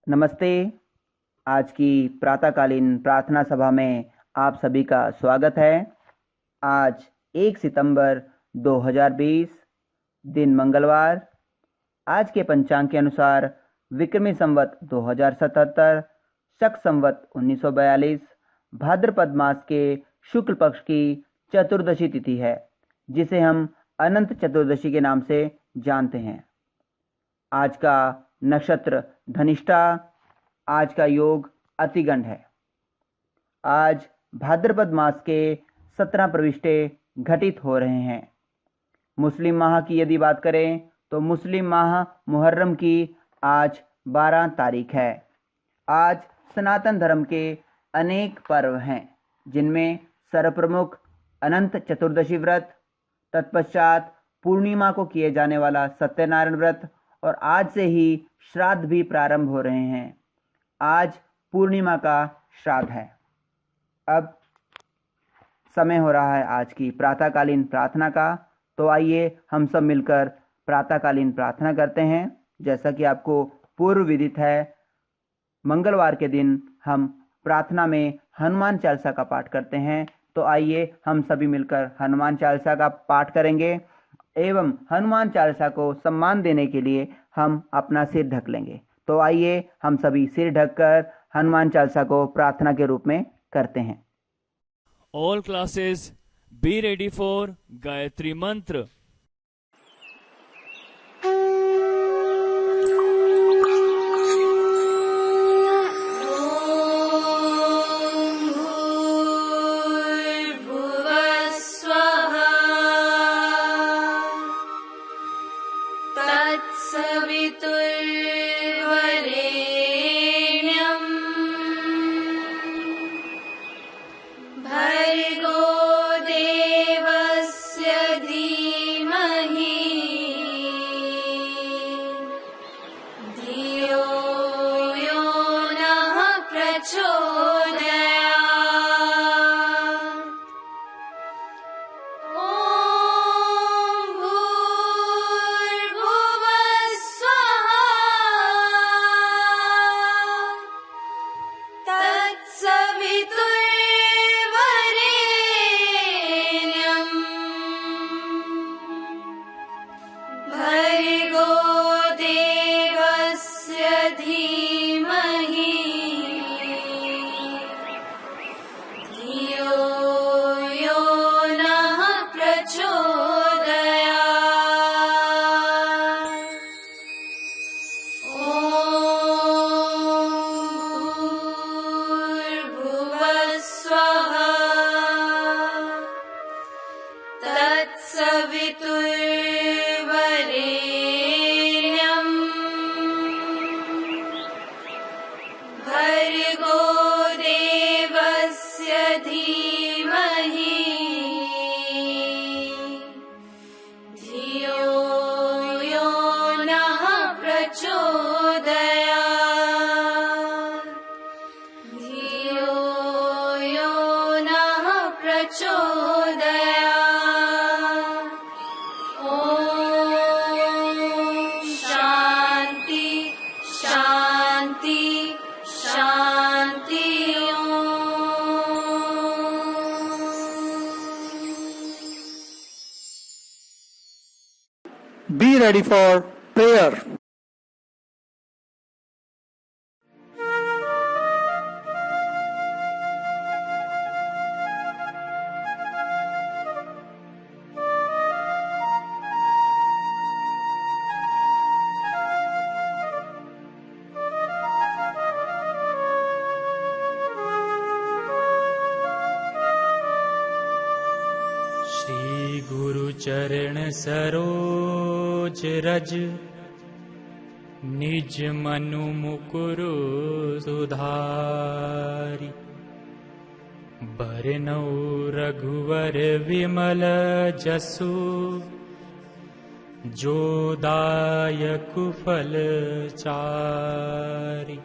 नमस्ते। आज की प्रातःकालीन प्रार्थना सभा में आप सभी का स्वागत है। आज 1 सितंबर 2020 दिन मंगलवार। आज के पंचांग के अनुसार विक्रमी संवत 2077, शक संवत 1942, भाद्रपद मास के शुक्ल पक्ष की चतुर्दशी तिथि है, जिसे हम अनंत चतुर्दशी के नाम से जानते हैं। आज का नक्षत्र धनिष्ठा। आज का योग अतिगंड है। आज भाद्रपद मास के 17 प्रविष्टे घटित हो रहे हैं। मुस्लिम माह की यदि बात करें तो मुस्लिम माह मुहर्रम की आज 12 तारीख है। आज सनातन धर्म के अनेक पर्व हैं, जिनमें सर्वप्रमुख अनंत चतुर्दशी व्रत, तत्पश्चात पूर्णिमा को किए जाने वाला सत्यनारायण व्रत और आज से ही श्राद्ध भी प्रारंभ हो रहे हैं। आज पूर्णिमा का श्राद्ध है। अब समय हो रहा है आज की प्रातःकालीन प्रार्थना का, तो आइए हम सब मिलकर प्रातःकालीन प्रार्थना करते हैं। जैसा कि आपको पूर्व विदित है, मंगलवार के दिन हम प्रार्थना में हनुमान चालीसा का पाठ करते हैं। तो आइए हम सभी मिलकर हनुमान चालीसा का पाठ करेंगे एवं हनुमान चालीसा को सम्मान देने के लिए हम अपना सिर ढक लेंगे। तो आइए हम सभी सिर ढककर हनुमान चालीसा को प्रार्थना के रूप में करते हैं। All classes be ready for Gayatri Mantra. Be ready for prayer. Shri गुरु चरण सरोज रज, निज मनु मुकुरु सुधारि। बरनउँ रघुवर विमल जसु, जो दायकु फल चारि।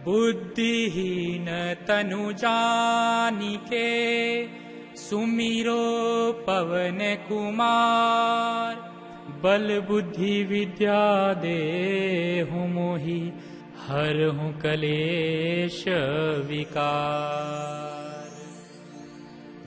बुद्धिहीन तनु जानिके, सुमिरो पवन कुमार। बल बुद्धि विद्या देहु मोहि, हरहु कलेश विकार।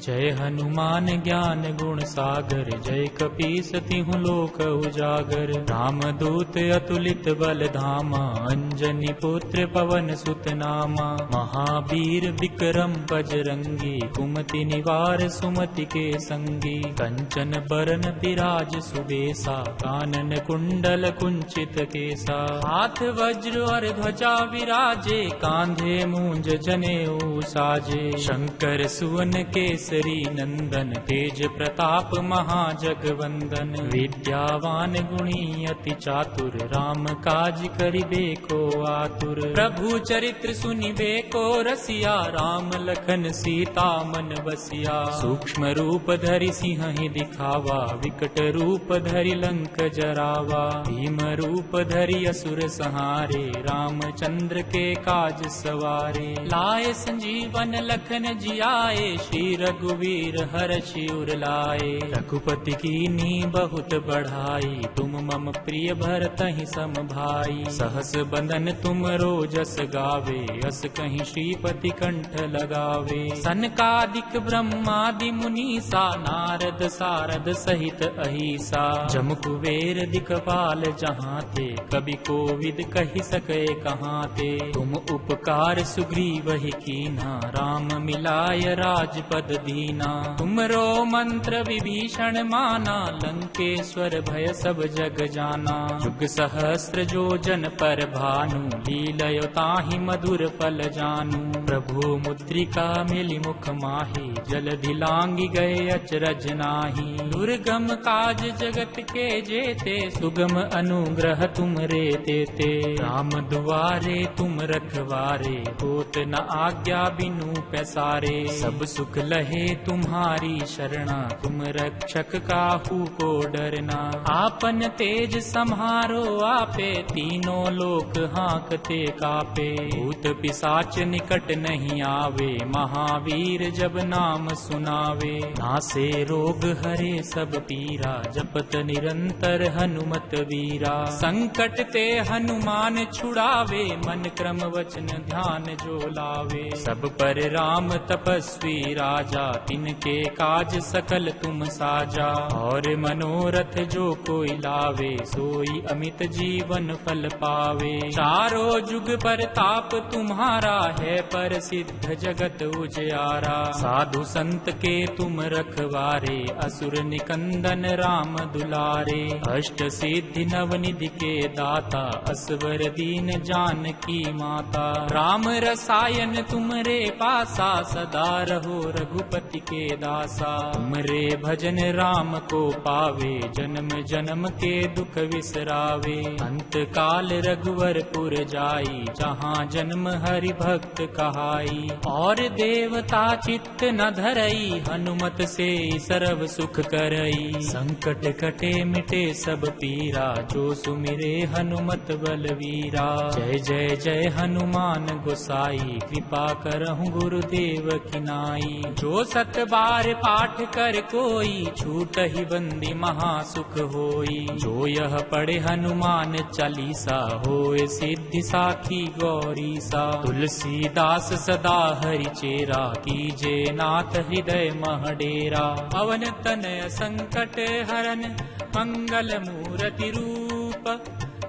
जय हनुमान ज्ञान गुण सागर, जय कपीस तिहु लोक उजागर। रामदूत अतुलित बल धामा, अंजनी पुत्र पवन सुत नामा। महावीर विक्रम बजरंगी, कुमति निवार सुमति के संगी। कंचन बरन बिराज सुबेसा, कानन कुंडल कुंचित केसा। हाथ वज्र और ध्वजा विराजे, कांधे मूंज जनेऊ साजे। शंकर सुवन केसरी नंदन, तेज प्रताप महाजगवंदन। विद्यावान गुणी अति चातुर, राम काज करिबे को आतुर। प्रभु चरित्र सुनिबे को रसिया, राम लखन सीता मन बसिया। सूक्ष्म रूप धरि सिंह दिखावा, विकट रूप धरि लंक जरावा। भीम रूप धरि असुर संहारे, रामचंद्र के काज सवारे। लाए संजीवन लखन जियाए, श्री रघुवीर हरषि उर लाए। रघुपति कीन्ही बहुत बढ़ाई, तुम मम प्रिय भरतहि सम भाई। सहस बंदन तुम रोजस गावे, अस कहीं श्रीपति कंठ लगावे। सनकादिक ब्रह्मादि मुनीसा, नारद सारद सहित अहिसा। जम कुबेर दिखपाल जहाँ ते, कवि कोविद कहि सके कहाँ ते। तुम उपकार सुग्रीव ही कीन्हा, राम मिलाय राजपद दीना। तुमरो मंत्र विभीषण माना, लंकेश्वर भय सब जग जाना। जुग सहस्र जो जन पर भानु, लीलयो ताहि मधुर फल जानू। प्रभु मुद्रिका मिली मुख माही, जलधि लांघि गए अचरज नाही। दुर्गम काज जगत के जेते, सुगम अनुग्रह तुम रे तेते। राम दुआरे तुम रखवारे, होत न आज्ञा बिनु पैसारे। सब सुख लहे तुम्हारी शरणा, तुम रक्षक काहू को डरना। आपन तेज सम्हारो आपे, तीनों लोक हांकते कापे। भूत पिशाच निकट नहीं आवे, महावीर जब नाम सुनावे। नासे रोग हरे सब पीरा, जपत निरंतर हनुमत वीरा। संकट ते हनुमान छुड़ावे, मन क्रम वचन ध्यान जो लावे। सब पर राम तपस्वी राजा, तिनके काज सकल तुम साजा। और मनोरथ जो कोई लावे, सोई अमित जीवन फल पावे। चारों जुग परताप तुम्हारा है, प्रसिद्ध जगत उजियारा। साधु संत के तुम रखवारे, असुर निकंदन राम दुलारे। अष्ट सिद्धि नवनिधि के दाता, असवर दीन जानकी माता। राम रसायन तुमरे पासा, सदा रहो रघुपति के दासा। तुमरे भजन राम को पावे, जन्म जन्म के दुख विसरावे। अंत काल रघुवरपुर जाई, जहाँ जन्म हरि भक्त कहाई। और देवता चित्त न धरई, हनुमत से सर्व सुख करई। संकट कटे मिटे सब पीरा, जो सुमिरे हनुमत बलवीरा। जय जय जय हनुमान गोसाई, कृपा करहु गुरुदेव की नाई। जो सत बार पाठ कर कोई, छूट ही बंदी महासुख होई। जो यह पढ़े हनुमान चालीसा, होए सिद्धि साखी गौरी सा। तुलसीदास सदा हरि चेरा, कीजे नाथ हृदय मह डेरा। पवन तनय संकट हरन, मंगल मूरति रूप।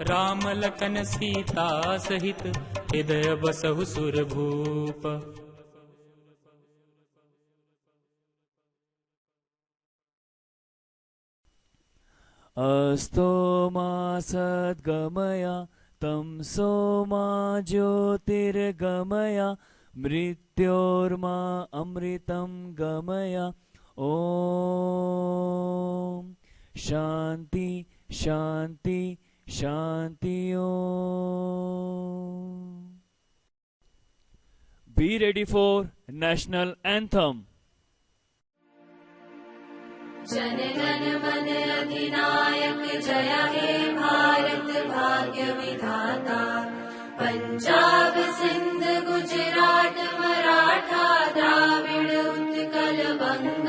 राम लखन सीता सहित, हृदय बसहु सुर भूप। अस्तो मा सद्गमया, तमसो मा ज्योतिर्गमया। मृत्योर्मा अमृतं गमया। ओम शांति शांति Shanti Om. Be ready for national anthem. Jana Gana मन अधिनायक जय हे भारत भाग्य विधाता। पंजाब सिंध गुजरात मराठा द्राविड़ उत्कल बंग।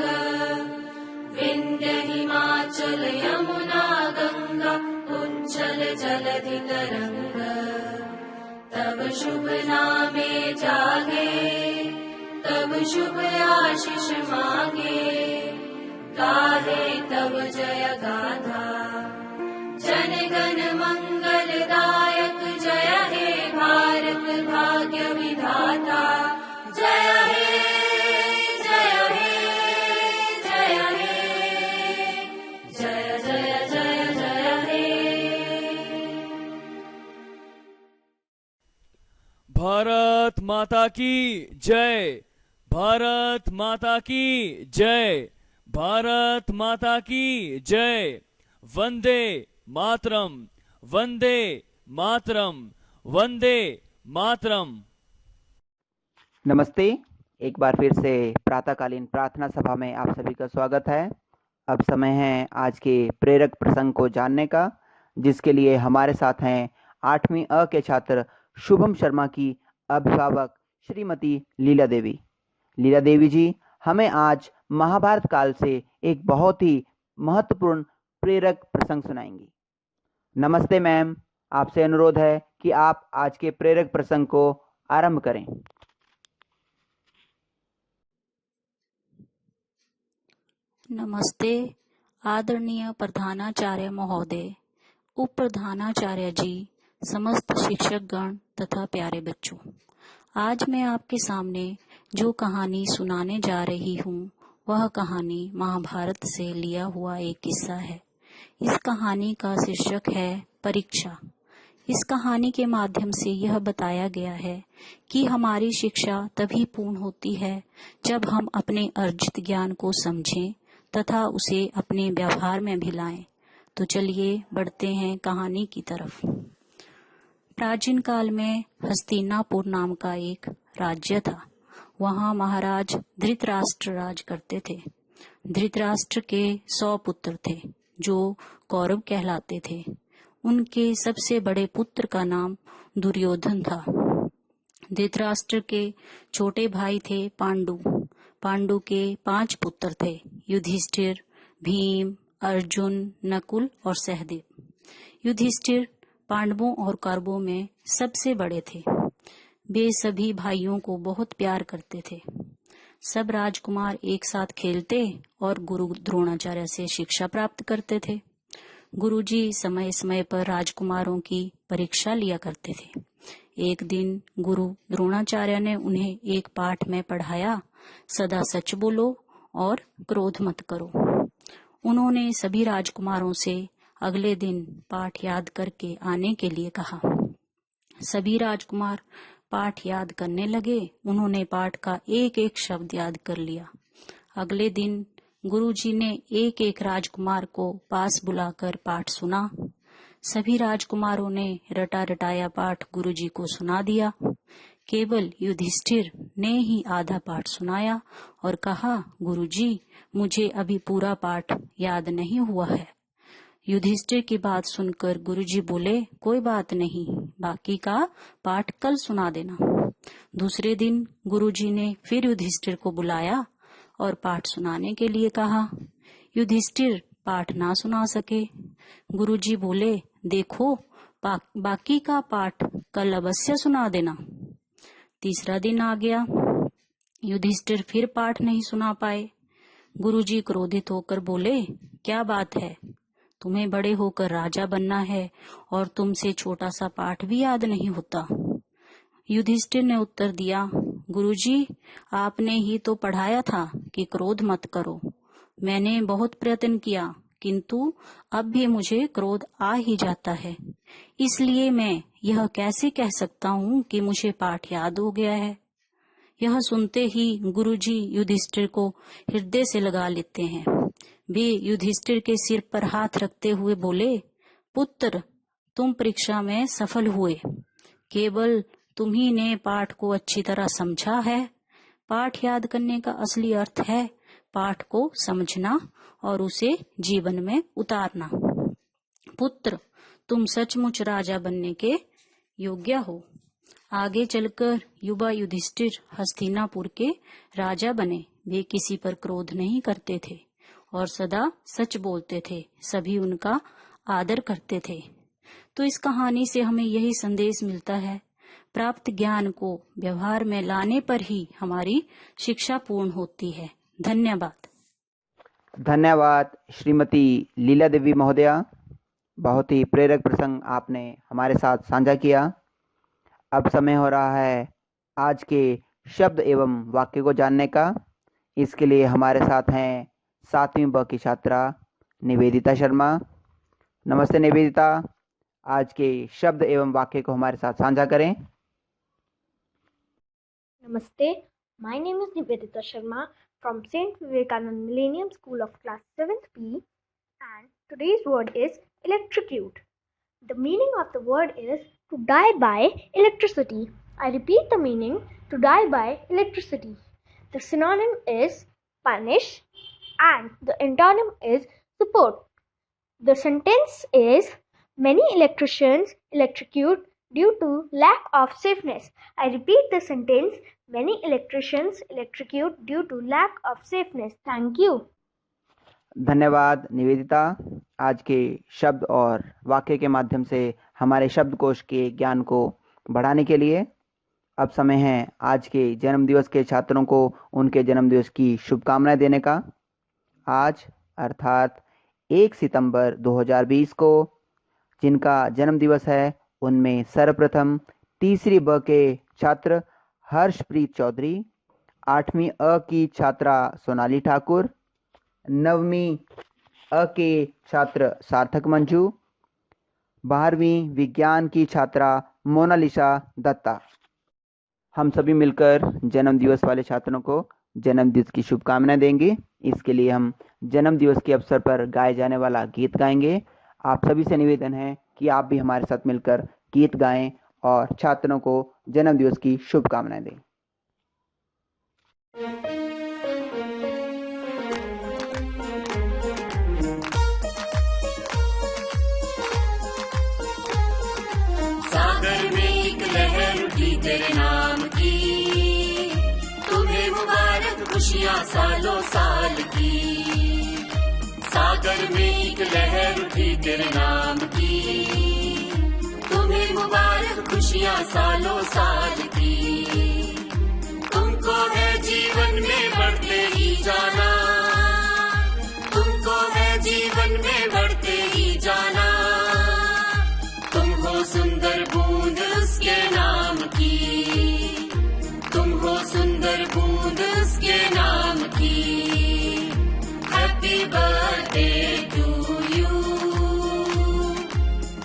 विंध्य हिमाचल यमुना गंगा उज्जल जलधि तरंग। तव तब शुभ नामे जागे, तब शुभ आशीष मांगे, गाहे तब जय गाथा। जन गण मंगलदायक जय हे भारत भाग्य विधाता। जय हे जय हे जय हे, जय जय जय जय हे। भारत माता की जय, भारत माता की जय, भारत माता की जय। वंदे मातरम, वंदे मातरम, वंदे मातरम। नमस्ते। एक बार फिर से प्रातःकालीन प्रार्थना सभा में आप सभी का स्वागत है। अब समय है आज के प्रेरक प्रसंग को जानने का, जिसके लिए हमारे साथ हैं 8वीं अ के छात्र शुभम शर्मा की अभिभावक श्रीमती लीला देवी। लीला देवी जी हमें आज महाभारत काल से एक बहुत ही महत्वपूर्ण प्रेरक प्रसंग सुनाएंगी। नमस्ते मैम, आपसे अनुरोध है कि आप आज के प्रेरक प्रसंग को आरंभ करें। नमस्ते आदरणीय प्रधानाचार्य महोदय, उप प्रधानाचार्य जी, समस्त शिक्षक गण तथा प्यारे बच्चों। आज मैं आपके सामने जो कहानी सुनाने जा रही हूँ वह कहानी महाभारत से लिया हुआ एक किस्सा है। इस कहानी का शीर्षक है परीक्षा। इस कहानी के माध्यम से यह बताया गया है कि हमारी शिक्षा तभी पूर्ण होती है जब हम अपने अर्जित ज्ञान को समझें तथा उसे अपने व्यवहार में भी लाएं। तो चलिए बढ़ते हैं कहानी की तरफ। प्राचीन काल में हस्तिनापुर नाम का एक राज्य था। वहाँ महाराज धृतराष्ट्र राज करते थे। धृतराष्ट्र के 100 पुत्र थे जो कौरव कहलाते थे। उनके सबसे बड़े पुत्र का नाम दुर्योधन था। धृतराष्ट्र के छोटे भाई थे पांडु। पांडु के 5 पुत्र थे, युधिष्ठिर, भीम, अर्जुन, नकुल और सहदेव। युधिष्ठिर पांडवों और कौरवों में सबसे बड़े थे। वे सभी भाइयों को बहुत प्यार करते थे। सब राजकुमार एक साथ खेलते और गुरु द्रोणाचार्य से शिक्षा प्राप्त करते थे। गुरुजी समय समय पर राजकुमारों की परीक्षा लिया करते थे। एक दिन गुरु द्रोणाचार्य ने उन्हें एक पाठ में पढ़ाया, सदा सच बोलो और क्रोध मत करो। उन्होंने सभी राजकुमारों से अगले दिन पाठ याद करके आने के लिए कहा। सभी राजकुमार पाठ याद करने लगे। उन्होंने पाठ का एक एक शब्द याद कर लिया। अगले दिन गुरुजी ने एक एक राजकुमार को पास बुलाकर पाठ सुना। सभी राजकुमारों ने रटा रटाया पाठ गुरुजी को सुना दिया। केवल युधिष्ठिर ने ही आधा पाठ सुनाया और कहा, गुरुजी मुझे अभी पूरा पाठ याद नहीं हुआ है। युधिष्ठिर की बात सुनकर गुरुजी बोले, कोई बात नहीं, बाकी का पाठ कल सुना देना। दूसरे दिन गुरुजी ने फिर युधिष्ठिर को बुलाया और पाठ सुनाने के लिए कहा। युधिष्ठिर पाठ ना सुना सके। गुरुजी बोले, देखो बाकी का पाठ कल अवश्य सुना देना। तीसरा दिन आ गया। युधिष्ठिर फिर पाठ नहीं सुना पाए। गुरुजी क्रोधित होकर बोले, क्या बात है, तुम्हें बड़े होकर राजा बनना है और तुमसे छोटा सा पाठ भी याद नहीं होता। युधिष्ठिर ने उत्तर दिया, गुरुजी आपने ही तो पढ़ाया था कि क्रोध मत करो। मैंने बहुत प्रयत्न किया किंतु अब भी मुझे क्रोध आ ही जाता है। इसलिए मैं यह कैसे कह सकता हूँ कि मुझे पाठ याद हो गया है। यह सुनते ही गुरुजी युधिष्ठिर को हृदय से लगा लेते हैं। वे युधिष्ठिर के सिर पर हाथ रखते हुए बोले, पुत्र तुम परीक्षा में सफल हुए। केवल तुम्ही ने पाठ को अच्छी तरह समझा है। पाठ याद करने का असली अर्थ है पाठ को समझना और उसे जीवन में उतारना। पुत्र तुम सचमुच राजा बनने के योग्य हो। आगे चलकर युवा युधिष्ठिर हस्तिनापुर के राजा बने। वे किसी पर क्रोध नहीं करते थे और सदा सच बोलते थे। सभी उनका आदर करते थे। तो इस कहानी से हमें यही संदेश मिलता है, प्राप्त ज्ञान को व्यवहार में लाने पर ही हमारी शिक्षा पूर्ण होती है। धन्यवाद। धन्यवाद श्रीमती लीला देवी महोदया। बहुत ही प्रेरक प्रसंग आपने हमारे साथ साझा किया। अब समय हो रहा है आज के शब्द एवं वाक्य को जानने का। इसके लिए हमारे साथ हैं 7वीं ब की छात्रा निवेदिता शर्मा। नमस्ते निवेदिता, आज के शब्द एवं वाक्य को हमारे साथ साझा करें। Namaste, my name is Nivedita Sharma from St. Vivekanand Millennium School of Class 7th B, and today's word is electrocute. The meaning of the word is to die by electricity. I repeat the meaning, to die by electricity. The synonym is punish and the antonym is support. The sentence is many electricians electrocute due to lack of safeness. I repeat the sentence, many electricians electrocute due to lack of safeness. Thank you. धन्यवाद निवेदिता, आज के शब्द और वाक्य के माध्यम से हमारे शब्दकोश के ज्ञान को बढ़ाने के लिए। अब समय है आज के जन्मदिवस के छात्रों को उनके जन्मदिवस की शुभकामनाएं देने का। आज अर्थात 1 सितंबर 2020 को जिनका जन्मदिवस है उनमें सर्वप्रथम तीसरी ब के छात्र हर्षप्रीत चौधरी, 8वीं अ की छात्रा सोनाली ठाकुर, 9वीं अ के छात्र सार्थक मंजू, 12वीं विज्ञान की छात्रा मोनालिसा दत्ता। हम सभी मिलकर जन्मदिवस वाले छात्रों को जन्मदिवस की शुभकामनाएं देंगे। इसके लिए हम जन्मदिवस के अवसर पर गाए जाने वाला गीत गाएंगे। आप सभी से निवेदन है कि आप भी हमारे साथ मिलकर गीत गाएं और छात्रों को जन्मदिवस की शुभकामनाएं दें। सागर में एक लहर उठी तेरे नाम की, तुम्हें मुबारक खुशियाँ सालों साल की। सागर में एक लहर उठी तेरे नाम की, तुम्हें मुबारक खुशियाँ सालों साल की। तुमको है जीवन में बढ़ते ही जाना, तुमको है जीवन में बढ़ते ही जाना। तुम हो सुंदर बूंद उसके नाम की, तुम हो सुंदर बूंद उसके नाम की। Happy birthday to you,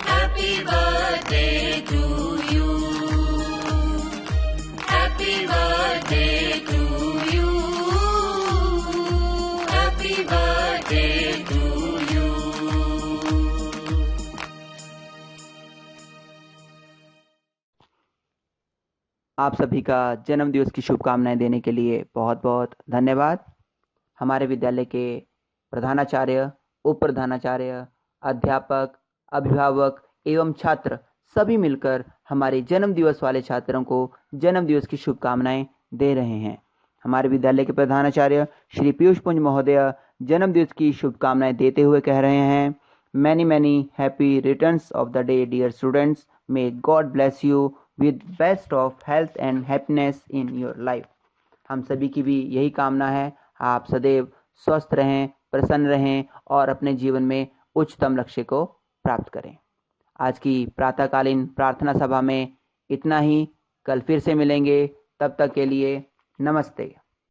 happy birthday to you, happy birthday to you, happy birthday to you. आप सभी का जन्मदिवस की शुभकामनाएं देने के लिए बहुत बहुत धन्यवाद। हमारे विद्यालय के प्रधानाचार्य, उप प्रधानाचार्य, अध्यापक, अभिभावक एवं छात्र सभी मिलकर हमारे जन्मदिवस वाले छात्रों को जन्मदिवस की शुभकामनाएं दे रहे हैं। हमारे विद्यालय के प्रधानाचार्य श्री पीयूष पुंज महोदय जन्मदिवस की शुभकामनाएं देते हुए कह रहे हैं, many many happy returns of the day dear students, may God bless you with best of health and happiness in your life. हम सभी की भी यही कामना है, आप सदैव स्वस्थ रहें, प्रसन्न रहें और अपने जीवन में उच्चतम लक्ष्य को प्राप्त करें। आज की प्रातःकालीन प्रार्थना सभा में इतना ही। कल फिर से मिलेंगे, तब तक के लिए नमस्ते।